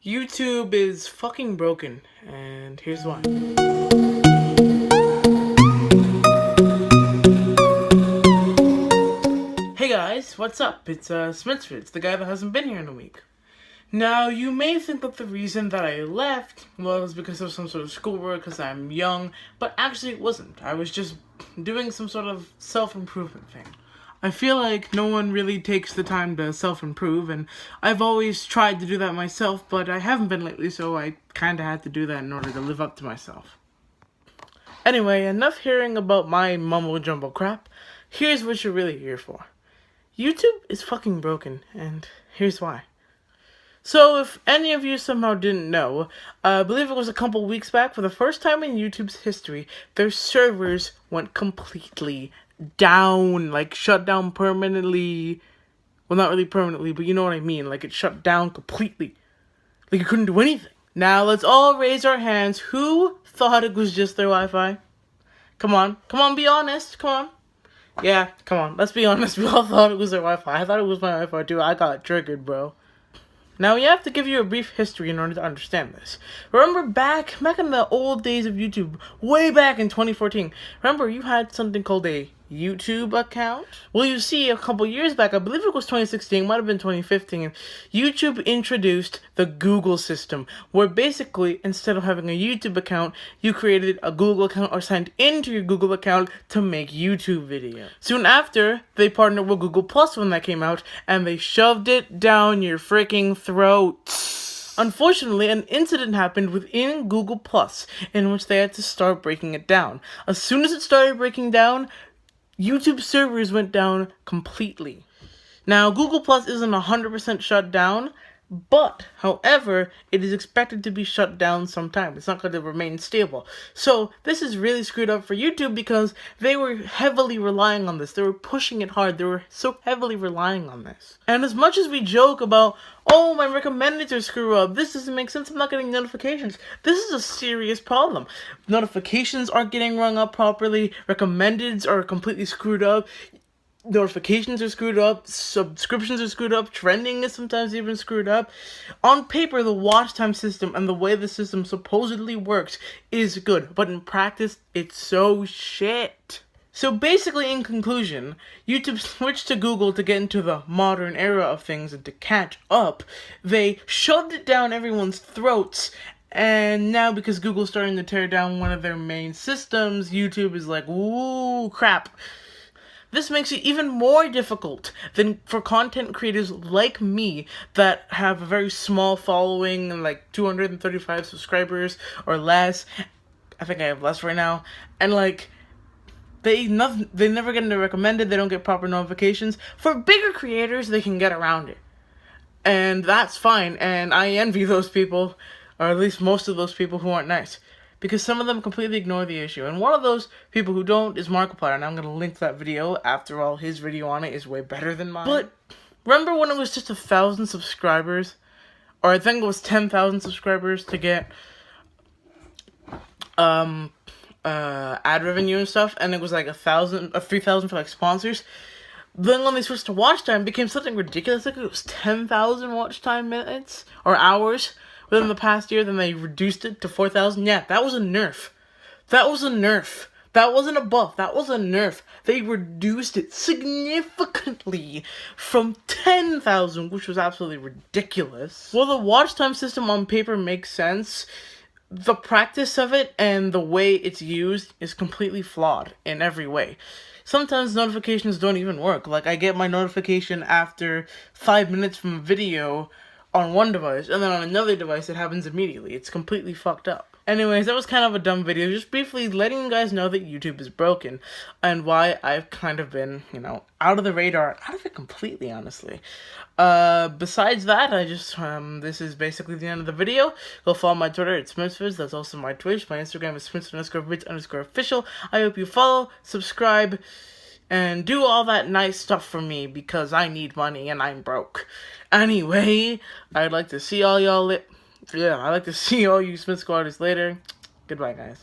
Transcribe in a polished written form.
YouTube is fucking broken, and here's why. Hey guys, what's up? It's Smithford, the guy that hasn't been here in a week. Now, you may think that the reason that I left was because of some sort of schoolwork, because I'm young, but actually it wasn't. I was just doing some sort of self-improvement thing. I feel like no one really takes the time to self-improve, and I've always tried to do that myself, but I haven't been lately, so I kinda had to do that in order to live up to myself. Anyway, enough hearing about my mumble-jumble crap. Here's what you're really here for. YouTube is fucking broken, and here's why. So, if any of you somehow didn't know, I believe it was a couple weeks back, for the first time in YouTube's history, their servers went completely down, like shut down permanently. Well, not really permanently, but you know what I mean, like it shut down completely. Like you couldn't do anything. Now, let's all raise our hands. Who thought it was just their Wi-Fi? Come on, be honest, come on. Yeah, come on, let's be honest, we all thought it was their Wi-Fi. I thought it was my Wi-Fi too, I got triggered, bro. Now, we have to give you a brief history in order to understand this. Remember back in the old days of YouTube, way back in 2014, remember you had something called a YouTube account? Well, you see, a couple years back, I believe it was 2016, might have been 2015, YouTube introduced the Google system, where basically, instead of having a YouTube account, you created a Google account or signed into your Google account to make YouTube videos. Soon after, they partnered with Google Plus when that came out, and they shoved it down your freaking throats. Unfortunately, an incident happened within Google Plus, in which they had to start breaking it down. As soon as it started breaking down, YouTube servers went down completely. Now, Google Plus isn't 100% shut down, but, however, it is expected to be shut down sometime. It's not going to remain stable. So, this is really screwed up for YouTube because they were heavily relying on this. They were pushing it hard. They were so heavily relying on this. And as much as we joke about, oh, my recommendeds are screwed up, this doesn't make sense, I'm not getting notifications. This is a serious problem. Notifications aren't getting rung up properly, recommendeds are completely screwed up, notifications are screwed up, subscriptions are screwed up, trending is sometimes even screwed up. On paper, the watch time system and the way the system supposedly works is good, but in practice, it's so shit. So basically, in conclusion, YouTube switched to Google to get into the modern era of things and to catch up. They shoved it down everyone's throats, and now because Google's starting to tear down one of their main systems, YouTube is like, ooh, crap. This makes it even more difficult than for content creators like me that have a very small following and like 235 subscribers or less. I think I have less right now. And like, they never get into recommended, they don't get proper notifications. For bigger creators, they can get around it. And that's fine, and I envy those people, or at least most of those people who aren't nice. Because some of them completely ignore the issue. And one of those people who don't is Markiplier, and I'm going to link that video. After all, his video on it is way better than mine. But remember when it was just 1,000 subscribers? Or I think it was 10,000 subscribers to get ad revenue and stuff, and it was like 3,000 for like sponsors. Then when they switched to watch time, it became something ridiculous. Like it was 10,000 watch time minutes or hours within the past year. Then they reduced it to 4,000. Yeah, that was a nerf. That was a nerf. That wasn't a buff. That was a nerf. They reduced it significantly from 10,000, which was absolutely ridiculous. Well, the watch time system on paper makes sense. The practice of it and the way it's used is completely flawed in every way. Sometimes notifications don't even work. Like, I get my notification after 5 minutes from a video on one device, and then on another device it happens immediately. It's completely fucked up. Anyways, that was kind of a dumb video, just briefly letting you guys know that YouTube is broken, and why I've kind of been, out of the radar, out of it completely, honestly. Besides that, this is basically the end of the video. Go follow my Twitter, it's Smithfizz, that's also my Twitch, my Instagram is Smithfizz_vids_official. I hope you follow, subscribe, and do all that nice stuff for me, because I need money and I'm broke. Anyway, I'd like to see all y'all I'd like to see all you Smith Squatters later. Goodbye, guys.